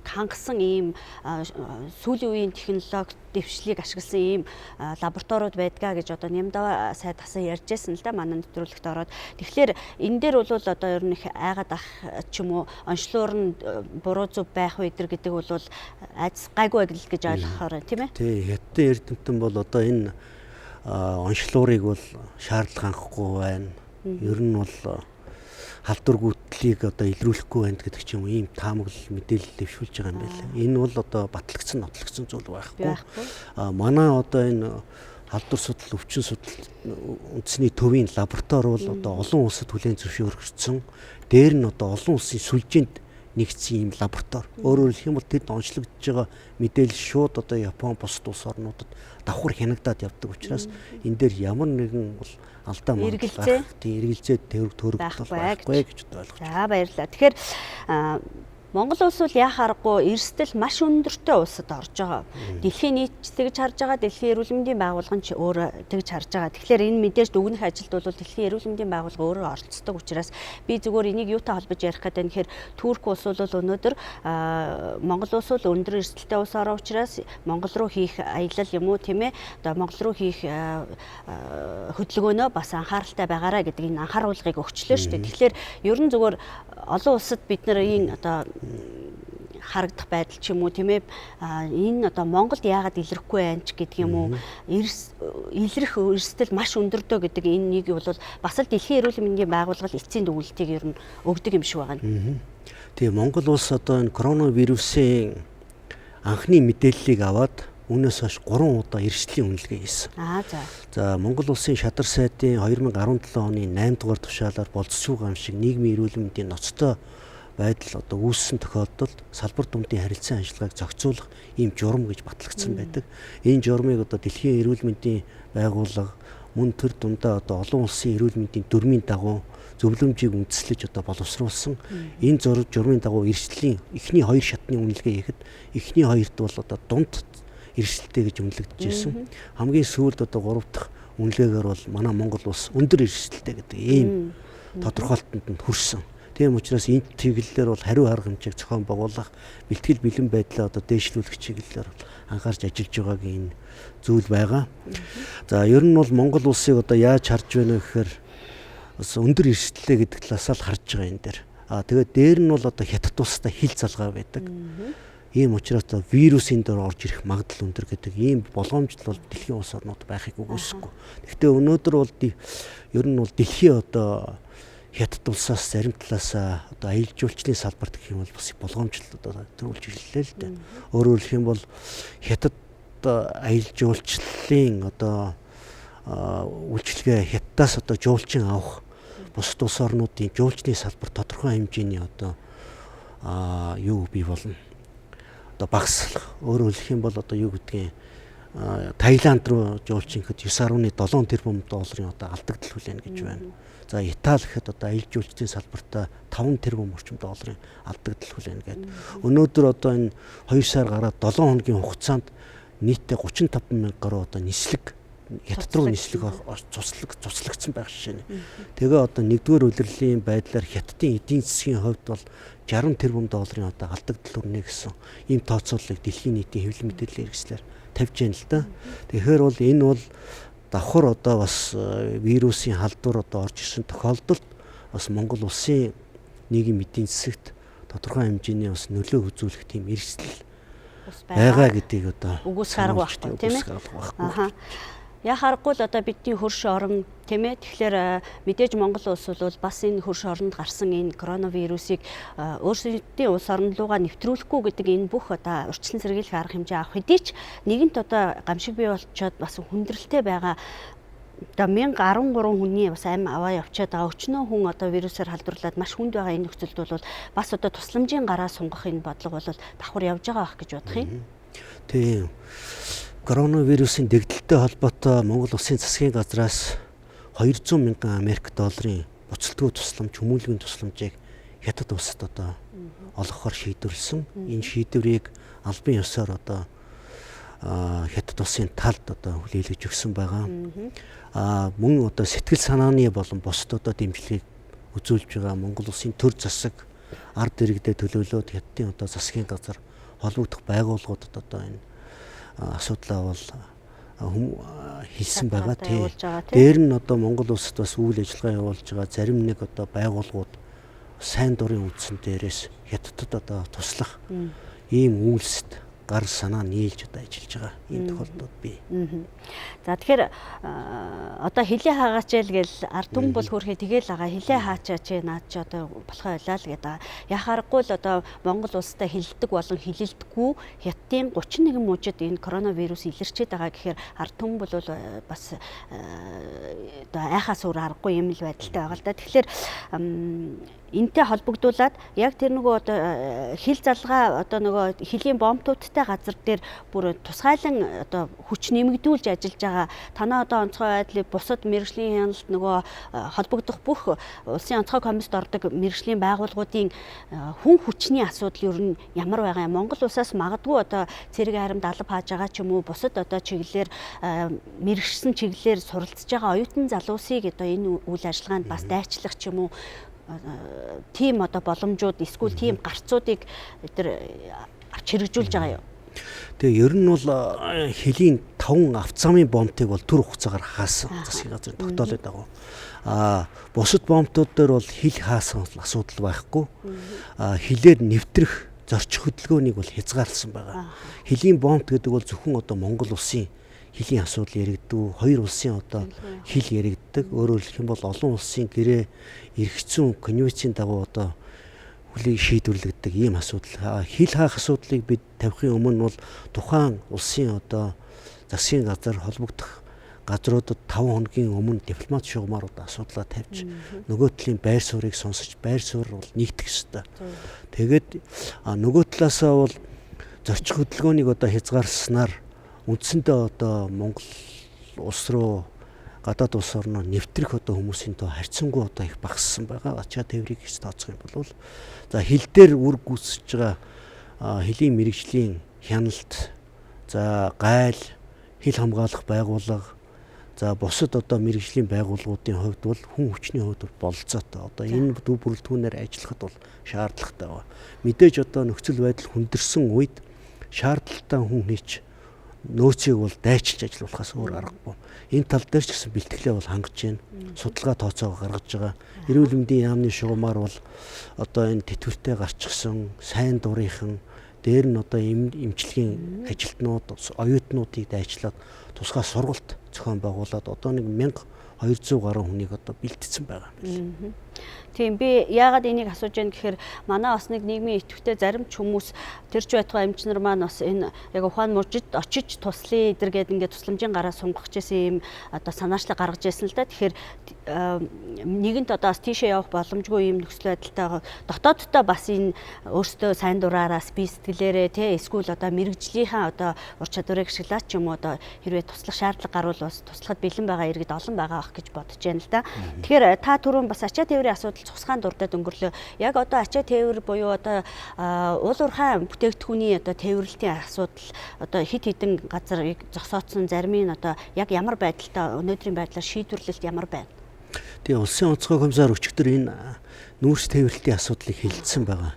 хангасан ийм сүүлийн үеийн технологи дэвшлийг ашигласан ийм лабораториуд байдгаа гэж одоо Нямдаа сайд хасан ярьжсэн л да манай нэвтрүүлэгт ороод. Тэгэхээр энэ дээр бол одоо ер нь их айгаад ах ч юм уу онцлоор нь буруу зөв байх вэ гэдэг бол айц гайгүй л гэж ойлгохоор тийм ээ. Тий, хятадын эрдэмтэн бол одоо энэ онцлоорыг бол шаардлага хангахгүй байна. Ер нь бол халдвар гүйтлийг одоо илрүүлэхгүй байна гэдэг ч юм уу ийм таамаглал мэдээлэл дэвшүүлж байгаа юм байна. Энэ бол одоо батлагдсан нотлогдсон зүйл байхгүй. Манай одоо энэ халдвар судлал, өвчин судлал үндэсний төвийн лаборатори бол одоо олон улсад хүлээн зөвшөөрөгдсөн. Дээр нь одоо олон улсын сүлжээнд нэгдсэн ийм лаборатори. Өөрөөр хэлэх юм бол тэд онцлогдож байгаа мэдээлэл шууд одоо Япон бусад улс орнуудад давхар хянагдаад явдаг учраас энэ дээр ямар нэгэн бол алдаа магадлал эргэлзээ төрөг байхгүй гэж ойлгож байна. За баярлалаа. Тэгэхээр Монгол улс бол яхаа аргагүй эрсдэл маш өндөртэй улсад орж байгаа. Дэлхийн нийт тэгж харж байгаа, дэлхийн эрүүл мэндийн байгууллага ч өөрөө тэгж харж байгаа. Тэгэхээр энэ мэдээж дүгнэх ажилд бол дэлхийн эрүүл мэндийн байгууллага өөрөө оролцдог учраас би зүгээр энийг юутай холбож ярих гэдэг нь тэгэхээр Турк улс бол өнөөдөр Монгол улс бол өндөр эрсдэлтэй улс ороо учраас Монгол руу хийх аялал юм уу тийм ээ. Одоо Монгол руу хийх хөдөлгөөнөө бас анхааралтай байгаарай гэдэг энэ анхааруулгыг өгчлөө шүү дээ. Тэгэхээр ер нь зүгээр олон улсад бид нар энэ одоо харагдах байдал ч юм уу тийм ээ энэ одоо Монголд яагаад илэрхгүй байна ч гэдэг юм уу илрэх эрсдэл маш өндөрдөө гэдэг энэ нэг бол бас л дэлхийн эрүүл мэндийн байгууллага эцсийн дүгнэлтийг ер нь өгдөг юм шиг байгаа нь. Тэгээ Монгол улс одоо энэ коронавирусын анхны мэдээллийг аваад үүнээс хойш 3 удаа эрсдлийн үнэлгээ хийсэн. За Монгол улсын шадар сайдын 2017 оны 8 дугаар тушаалаар болцсоо байгаа юм шиг нийгмийн эрүүл мэндийн ноцтой байдал одоо үүссэн тохиолдолд салбар дундын харилцан ажиллагааг зохицуулах ийм журам гэж батлагдсан байдаг. Энэ журмыг одоо дэлхийн эрүүл мэндийн байгууллага мөн тэр дундаа одоо олон улсын эрүүл мэндийн дүрмийн дагуу зөвлөмжийг үндэслэж одоо боловсруулсан. Энэ журмын дагуу эрсдлийн эхний 2 шатны үнэлгээ хийхэд эхний 2-т бол одоо дунд эрсдэлтэй гэж үнэлэгдэж байсан. Хамгийн сүүлд одоо 3 дахь үнэлгээгээр бол манай Монгол улс өндөр эрсдэлтэй гэдэг ийм тодорхойлолтод нь хүрсэн. Тийм учраас энэ чиглэлээр бол хариу арга хэмжээг зохион байгуулах, бэлтгэл бэлэн байдлаа одоо дээшлүүлэх чиглэлээр анхаарч ажиллаж байгаагийн энэ зүйл байгаа. За ер нь бол Монгол улсыг одоо яаж харж байна гэхээр бас өндөр эрсдэлтэй гэдэг талаас л харж байгаа энэ дээр. Тэгээд дээр нь бол одоо хятад улстай хил залгаа байдаг. Ийм учраас вирусын дээр орж ирэх магадлал өндөр гэдэг ийм болгоомжтой бол дэлхийн улс орнууд байхыг үгүйсэхгүй. Гэхдээ өнөөдөр бол ер нь бол дэлхийн одоо хятад улсаас зарим талаас одоо аялал жуулчлалын салбарт гэх юм бол бас болгоомжтой одоо төрүүлж ирлээ л дээ. Өөрөөр хэлэх юм бол хятад аялал жуулчлалын одоо үйлчилгээ хятадаас одоо жуулчин авах бусад улс орнуудын жуулчны салбар тодорхой хэмжээний одоо юу бий болно. Одоо багслах. Өөрөөр хэлэх юм бол одоо юу гэдгийг Таиланд руу жуулчин гэхэд 9.7 тэрбум долларын одоо алдагдал хүлээнэ гэж байна. За Итали гэхэд одоо аялал жуулчлалын салбартаа 5 тэрбум орчим долларын алдагдал хүлээнэ гэдэг. Өнөөдөр одоо энэ 2 сар гараад 7 хоногийн хугацаанд нийтдээ 35 мянга гаруй одоо нислэг хятад руу нислэг цуцлагдсан байх жишээ. Тэгээ одоо нэгдүгээр улирлын байдлаар хятадын эдийн засгийн хувьд бол 60 тэрбум долларын одоо алдагдал хүрнэ гэсэн ийм тооцооллыг дэлхийн нийтийн хэвлэл мэдээллийн хэрэгслэр тавьж байна л да. Тэгэхээр бол энэ бол давхар одоо бас вирусын халдвар одоо орж ирсэн тохиолдолд бас Монгол улсын нийгэм эдийн засагт тодорхой хэмжээний бас нөлөө үзүүлэх тийм эрсдэл байгаа гэдгийг одоо үгүйсэх арга байхгүй тийм ээ. Яг харахгүй л одоо бидний хөрш орон тийм ээ. Тэгэхээр мэдээж Монгол улс бол бас энэ хөрш оронд гарсан энэ коронавирусыг өөрсдийн улс орн руугаа нэвтрүүлэхгүй гэдэг энэ бүх одоо урьдчилан сэргийлэх арга хэмжээ авах хэдий ч нэгэнт одоо гамшиг бий болчоод бас хүндрэлтэй байгаа одоо 1013 хүний бас амь аваа явчаад байгаа. Өчнөө хүн одоо вирусаар халдварлаад маш хүнд байгаа энэ нөхцөлд бол бас одоо тусламжийн гараа сунгах энэ бодлого бол давхар явж байгаа байх гэж бодох юм. Тийм. Коронавирусын дэгдэлтэй холбоотой Монгол Улсын засгийн газраас 200 мянган Америк долларын буцалтгүй тусламж, хүмүүлгийн тусламжийг хятад улсад одоо олгохоор шийдвэрлсэн. Энэ шийдвэрийг албан ёсоор одоо хятад улсын талд одоо хүлээлгэж өгсөн байгаа. Мөн одоо сэтгэл санааны болон бусад одоо дэмжлэгийг үзүүлж байгаа Монгол улсын төр засаг ард иргэдэд төлөөлөөд хятадын одоо засгийн газар холбогдох байгууллагуудад одоо энэ асуудлаа бол хэлсэн байгаа тийм. Дээр нь одоо Монгол улсад бас үйл ажиллагаа явуулж байгаа зарим нэг одоо байгууллагууд сайн дурын үндсэн дээрээс хятадд одоо туслах ийм үйлсэд гар санаа нийлж одоо ажиллаж байгаа ийм тохиолдлууд бий. За тэгэхээр одоо хилээ хаагаач л гээл ард түмэн бол хөрхий тэгэл байгаа хилээ хаачаач наад чи одоо болохоо байлаа л гэдэг. Яхаарахгүй л одоо Монгол улстай хилдэг болон хилэлдэггүй хятадын 31 мужид энэ коронавирус илэрчээд байгаа гэхээр ард түмэн бол бас одоо айхаас өөр аргагүй юм л байдалтай байгаа л да. Тэгэхээр энтэй холбогдуулаад яг тэр нөгөө одоо хил залгаа одоо нөгөө хилийн бомбтуудтай газар дээр бүр тусгайлан одоо хүч нэмэгдүүлж ажиллаж байгаа. Танаа одоо онцгой байдлыг бусад мэргэжлийн хяналт нөгөө холбогдох бүх улсын онцгой комиссд ордог мэргэжлийн байгууллагуудын хүн хүчний асуудал ер нь ямар байгаа юм? Монгол улсаас магадгүй одоо цэрэг харимд алба хааж байгаа ч юм уу бусад одоо чиглэлээр мэргэжсэн чиглэлээр суралцж байгаа оюутан залуусыг одоо энэ үйл ажиллагаанд бас дайчлах ч юм уу тийм одоо боломжууд эсвэл тийм гарцуудыг тэр авч хэрэгжүүлж байгаа юу? Тэгээ ер нь бол хилийн 5 автозамын бомбтыг бол түр хугацаагаар хаасан засгийн газрын тогтоолоод байгаа. Бусад бомбтууд дээр бол хил хаасан асуудал байхгүй. Хилээр нэвтрэх зорчих хөдөлгөөнийг бол хязгаарласан байгаа. Хилийн бомбт гэдэг бол зөвхөн одоо Монгол улсын хилийн асуудал яригддаг, хоёр улсын одоо хил яригддаг. Өөрөөр хэлэх юм бол олон улсын гэрээ эргэцүүн конвенцийн дагуу одоо хүлээг шийдвэрлэгддэг ийм асуудал. Хил хаах асуудлыг бид тавихын өмнө бол тухайн улсын одоо засгийн газар холбогдох газруудад 5 хоногийн өмнө дипломат шугамаар одоо асуудлаа тавьж нөгөө талын байр суурийг сонсож байр суурь бол нэгтгэх ёстой. Тэгээд нөгөө талаасаа бол зорчих хөдөлгөөнийг одоо хязгаарласнаар үндсэндээ одоо Монгол улс руу гадаад улс орноо нэвтрэх одоо хүмүүсийн тоо харьцангуй одоо их багассан байгаа. Ачаа тээврийг хийж тооцох юм бол за хил дээр үр гүйцэж байгаа хилийн мэргэжлийн хяналт, за гайл, хил хамгаалах байгууллага, за бусад одоо мэргэжлийн байгууллагуудын хувьд бол хүн хүчний хувьд бололцоотой. Одоо энэ дүү бүрэлдэхүүнээр ажиллахад бол шаардлагатай байна. Мэдээж одоо нөхцөл байдал хүндэрсэн үед шаардлагатай хүн хийж нөөцийг бол дайчилж ажиллуулахаас өөр аргагүй. Энэ тал дээр ч гэсэн бэлтгэлээ бол хангаж байна. Судалгаа тооцоогоо гаргаж байгаа. Эрүүл мэндийн яамны шугамар бол одоо энэ тэтгэвртэй гарчихсан сайн дурынхан дээр нь одоо эмчилгээний ажилтнууд, оюутнуудыг дайчлаад тусгай сургалт зохион байгуулад одоо нэг 1200 гаруй хүнийг одоо бэлтгэсэн байгаа юм. Тийм би яагаад энийг асууж байна гэхээр манай бас нэг нийгмийн идэвхтэй зарим ч хүмүүс тэрч байтугай эмчнэр маань бас энэ яг ухаан мужид очиж туслая эдэргээд ингээд тусламжийн гараа сунгах гэсэн юм одоо санаачлаг гаргаж ирсэн л да. Тэгэхээр нэгэнт одоо бас тийшээ явах боломжгүй юм нөхцөл байдалтай дотооддоо бас энэ өөрсдөө сайн дураараас бие сэтгэлээрээ тий эсвэл одоо мэрэгжлийнхаа одоо ур чадварыг ашиглаад ч юм уу одоо хэрвээ туслах шаардлага гарвал бас туслахад бэлэн байгаа иргэд олон байгаа ах гэж бодож байна л да. Тэгэхээр та түрүүн бас ачаа тээврийн асуудал цусгаан дурдаад өнгөрлөө. Яг одоо ачаа тээвэр буюу одоо уул уурхай бүтээгдэхүүний одоо тээвэрлэлтийн асуудал одоо хит хитэн газрыг зогсоодсон зарим нь одоо яг ямар байдалтай өнөөдрийн байдлаар шийдвэрлэлт ямар байна? Тэгээ улсын онцгой комиссар өчигдөр энэ нүүрс тээвэрлэлтийн асуудлыг хэлэлцсэн байгаа.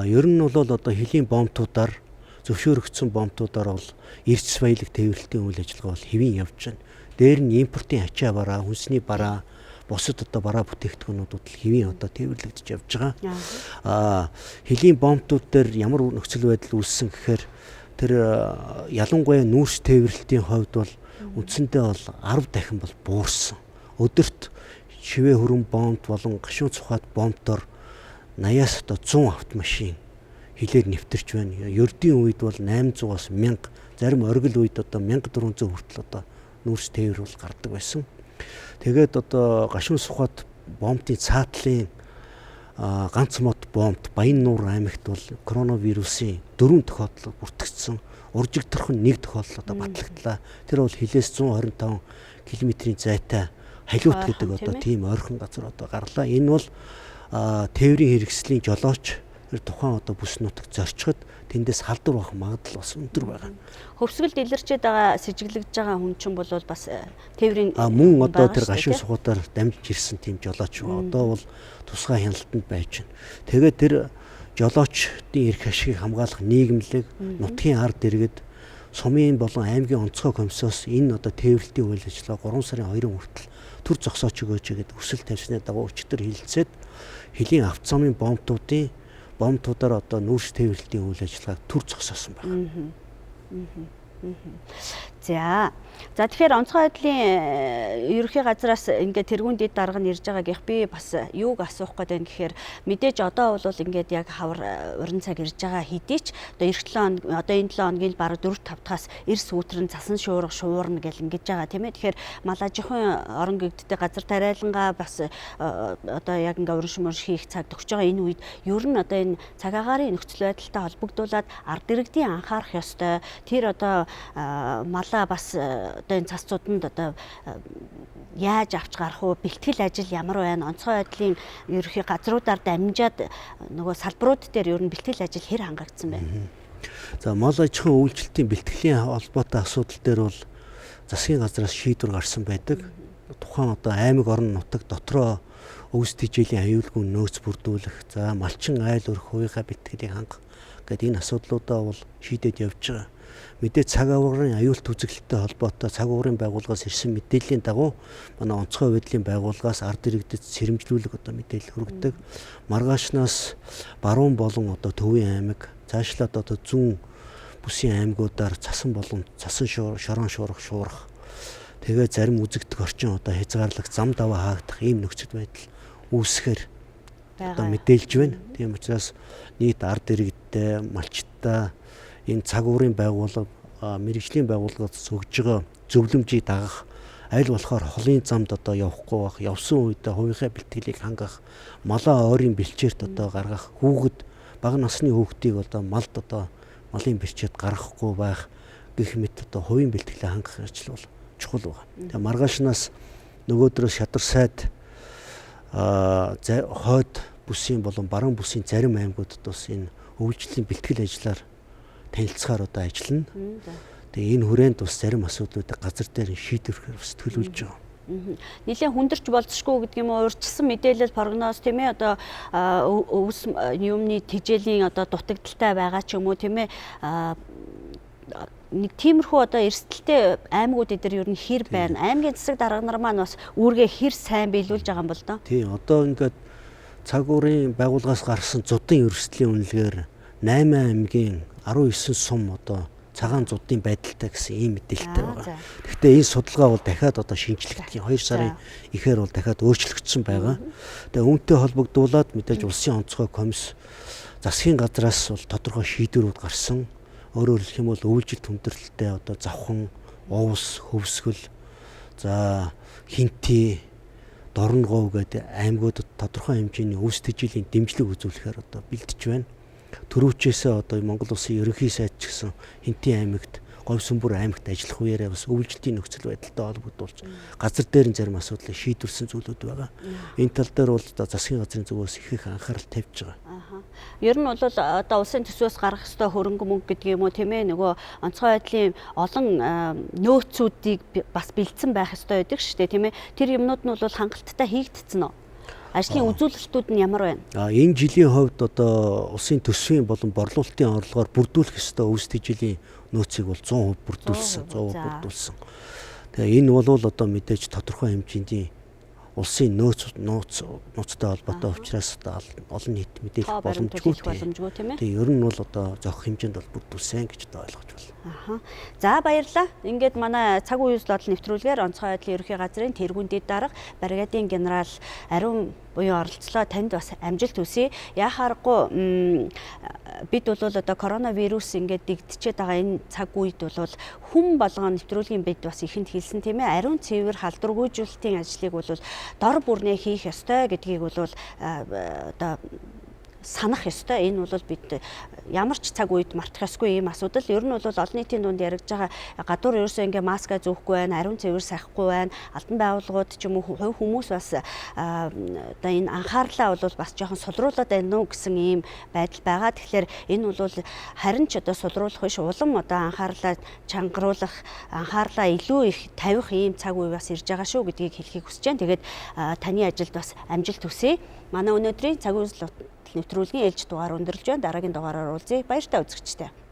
Ер нь бол одоо хилийн бомбтуудаар зөвшөөрөгдсөн бомбтуудаар бол эрдэс баялаг тээвэрлэлтийн үйл ажиллагаа бол хэвийн явж байна. Дээр нь импортын ачаа бараа, хүнсний бараа, бусад одоо бараа бүтээгдэхүүнүүд л хэвийн одоо тээвэрлэгдэж явж байгаа. Хилийн бомбтууд дээр ямар нөхцөл байдал үүссэн гэхээр тэр ялангуяа нүүрс тээвэрлэлтийн хувьд бол үндсэндээ бол 10 дахин бол буурсан. Өдөрт шивээ хөрөн бомбт болон гашуун цухаад бомбтоор 80-аас одоо 100 автомашин хилээр нэвтэрч байна. Ердийн үед бол 800-аас 1000, зарим оргил үед одоо 1400 хүртэл одоо нүүрс тээвэр бол гардаг байсан. Тэгээд одоо гашуун сухад бомбын цаатлын ганц мод бомбт Баяннуур аймагт бол коронавирусын 4 тохиолдол бүртгэгдсэн. Уржигдорхон 1 тохиолдол одоо батлагдлаа. Тэр бол хилээс 125 км-ийн зайтай халиут гэдэг одоо тийм ойрхон газар одоо гарлаа. Энэ бол тээврийн хэрэгслийн жолооч тухайн одоо бүс нутаг зорчход тэндээс халдвар байх магадлал бас өндөр байгаа. Хөвсгөлд илэрчээд байгаа сэжиглэгдэж байгаа хүн чинь бол бас тээврийн мөн одоо тэр гашуун сугуудаар дамжиж ирсэн тийм жолооч одоо бол тусгай хяналтанд байж байна. Тэгээд тэр жолоочдын эрх ашигыг хамгаалах нийгэмлэг нутгийн ард иргэд сумын болон аймгийн онцгой комиссоос энэ одоо тээвэрлэлтийн үйл ажиллагаа 3 сарын 2-ын хүртэл төр зогсооч өгөөч гэдэг хүсэл тавьсны дагуу өчтөр хилцээд хөлийн авто замын бомбтуудаар одоо нүүрс тээвэрлэлтийн үйл ажиллагааг төр зогсоосон байна. За тэгэхээр онцгой байдлын ерөнхий газраас ингээд тэргүүн дэд дарга нь ирж байгаа гэх би бас юуг асуух гээд байна гэхээр мэдээж одоо бол ингээд яг хавар уран цаг ирж байгаа хэдий ч одоо эх 7 хоног одоо энэ 7 хоногийн бараг 4-5 дахаас эрс үүтрэн цасан шуурна гэл ингэж байгаа тийм ээ. Тэгэхээр мал аж ахуйн орон гэгддэг газар тариалангаа бас одоо яг ингээд уран шумурш хийх цаг төгсөж байгаа энэ үед ер нь одоо энэ цаг агаарын нөхцөл байдалтай холбогдуулаад ард иргэдийн анхаарах ёстой. Тэр одоо малаа бас одоо энэ цасцууданд одоо яаж авч гарах уу, бэлтгэл ажил ямар байна, онцгой байдлын ерөнхий газруудаар дамжаад нөгөө салбарууд дээр ер нь бэлтгэл ажил хэр хангагдсан байна. За мал аж ахуйн үйлчлэлтийн бэлтгэлийн холбоотой асуудал дээр бол засгийн газраас шийдвэр гарсан байдаг. Тухайн одоо аймаг орон нутаг дотроо өвс тэжээлийн аюулгүй нөөц бүрдүүлэх, за малчин айл өрх хувийнхаа бэлтгэлийг хангах гэдэг энэ асуудлуудаа бол шийдээд явж байгаа. Мэдээ цаг агуурын аюулт үзэгдэлтэй холбоотой цаг агуурын байгууллагаас ирсэн мэдээллийн дагуу манай онцгой байдлын байгууллагаас ард иргэдэд сэрэмжлүүлэг одоо мэдээлэл хүргэдэг. Маргаашнаас баруун болон одоо Төвийн аймаг, цаашлаад одоо зүүн бүсийн аймагуудаар цасан болон цасан шорон шуурах. Тэгээ зарим үзэгдэх орчин одоо хязгаарлах, зам даваа хаагдах ийм нөхцөл байдал үүсэхээр одоо мэдээлж байна. Тийм учраас нийт ард иргэдтэй, малчтаа энэ цаг уурын байгууллага, мэрэгжлийн байгууллагаас өгж байгаа зөвлөмжийг дагах, аль болохоор холын замд одоо явахгүй байх, явсан үедээ хувийнхаа бэлтгэлийг хангах, малаа ойрын бэлчээрт одоо гаргах, хүүхэд бага насны хүүхдийг одоо малд одоо малын бэлчээрт гаргахгүй байх гэх мэт одоо хувийн бэлтгэлээ хангах ажил бол чухал байна. Тэгээ маргаашнаас нөгөөдрөөс шадар сайд хойд бүсийн болон баруун бүсийн зарим аймагуудад бас энэ өвлжлийн бэлтгэл ажиллаар танилцахаар одоо ажиллана. Тэгээ энэ хүрээнд бас зарим асуудлуудыг газар дээр шийдвэрлэхээр бас төлөвлөж байгаа. Нилээн хүндэрч болцсохгүй гэдэг юм уу, урьдчилсан мэдээлэл прогноз тийм ээ одоо өвс юмны тэжээлийн одоо дутагдaltaй байгаа ч юм уу тийм ээ нэг тиймэрхүү одоо эрсдэлтэй аймагууд дээр ер нь хэр байна. Аймгийн засаг дарга нар маань бас үүргээ хэр сайн биелүүлж байгаа юм бол доо. Тийм одоо ингээд цаг уурын байгууллагаас гарсан зудын өрсөлдөлийн үнэлгээр 8 аймгийн 19 сум одоо цагаан зудын байдалтай гэсэн ийм мэдээлэлтэй байгаа. Гэхдээ энэ судалгаа бол дахиад одоо шинжлэхдийн 2 сарын ихээр бол дахиад өөрчлөгдсөн байгаа. Тэгээ үүнтэй холбогдуулаад мэдээж улсын онцгой комисс засгийн газраас бол тодорхой шийдвэрүүд гарсан. Өөрөөр хэлэх юм бол өвлжил хүндрэлтэй одоо завхан, увс, хөвсгөл, за хинти, дорнгов гэдэг аймагуудад тодорхой хэмжээний өвс тэжээлийн дэмжлэг үзүүлэхээр одоо бэлдэж байна. Төрөвчөөсөө одоо Монгол улсын ерөнхий сайд ч гэсэн Хинтийн аймагт, Говьсүнбүр аймагт ажиллах үеэрээ бас өвлжилтийн нөхцөл байдалтай холбогдуулж газар дээр зарим асуудлыг шийдвэрсэн зүйлүүд байгаа. Энэ тал дээр бол засгийн газрын зүгээс их анхаарал тавьж байгаа. Ер нь бол одоо улсын төсвөөс гарах ёстой хөрөнгө мөнгө гэдэг юм уу тийм ээ нөгөө онцгой байдлын олон нөөцүүдийг бас бэлдсэн байх ёстой байдаг шүү дээ тийм ээ. Тэр юмнууд нь бол хангалттай хийгдсэн үү? Ажлын үзүүлэлтүүд нь ямар байна? Энэ жилийн хувьд одоо улсын төсвийн болон борлуулалтын орлогоор бүрдүүлэх ёстой өвс тэжээлийн нөөцийг бол 100% бүрдүүлсэн. Тэгээ энэ бол одоо мэдээж тодорхой хэмжээний улсын нөөцтэй холбоотой учраас одоо олон нийт мэдээлэх боломжгүй тийм ээ. Тэгээ ер нь бол одоо зохих хэмжээнд бол бүрдүүлсэн гэж одоо ойлгож байна. За баярлалаа. Ингээд манай цаг үеийн бодол нэвтрүүлгээр онцгой байдлын ерөнхий газрын тэргүүн дэд дарга бригадын генерал Г.Ариунбуян оролцлоо. Танд бас амжилт хүсье. Яхаарахгүй бид бол одоо коронавирус ингээд дэгдчихэд байгаа энэ цаг үед бол хүн болгоо нэвтрүүлгийн бид бас ихэнд хэлсэн тийм ээ. Ариун цэвэр халдваргүйжүүлэлтийн ажлыг бол дор бүрнээ хийх ёстой гэдгийг бол одоо санах ёстой. Энэ бол бид ямар ч цаг үед мартах ёсгүй ийм асуудал. Ер нь бол олон нийтийн дунд яригдж байгаа гадуур ерөөсөө ингээ маска зөөхгүй байна, ариун цэвэр сахихгүй байна. Албан байгууллагууд ч юм уу хувь хүмүүс бас одоо энэ анхаарлаа бол бас жоохон сулруулад байна уу гэсэн ийм байдал байгаа. Тэгэхээр энэ бол харин ч одоо сулруулах биш, улам одоо анхаарлаа чангаруулах, анхаарлаа илүү их тавих ийм цаг үе бас ирж байгаа шүү гэдгийг хэлхийг хүсэж байна. Тэгээд таны ажилд бас амжилт хүсье. Манай өнөөдрийн цаг үйл нэвтрүүлгийн ээлж дугаар өндөрлж байна. Дараагийн дугаараар уулзъя. Баяртай үзэгчтэй.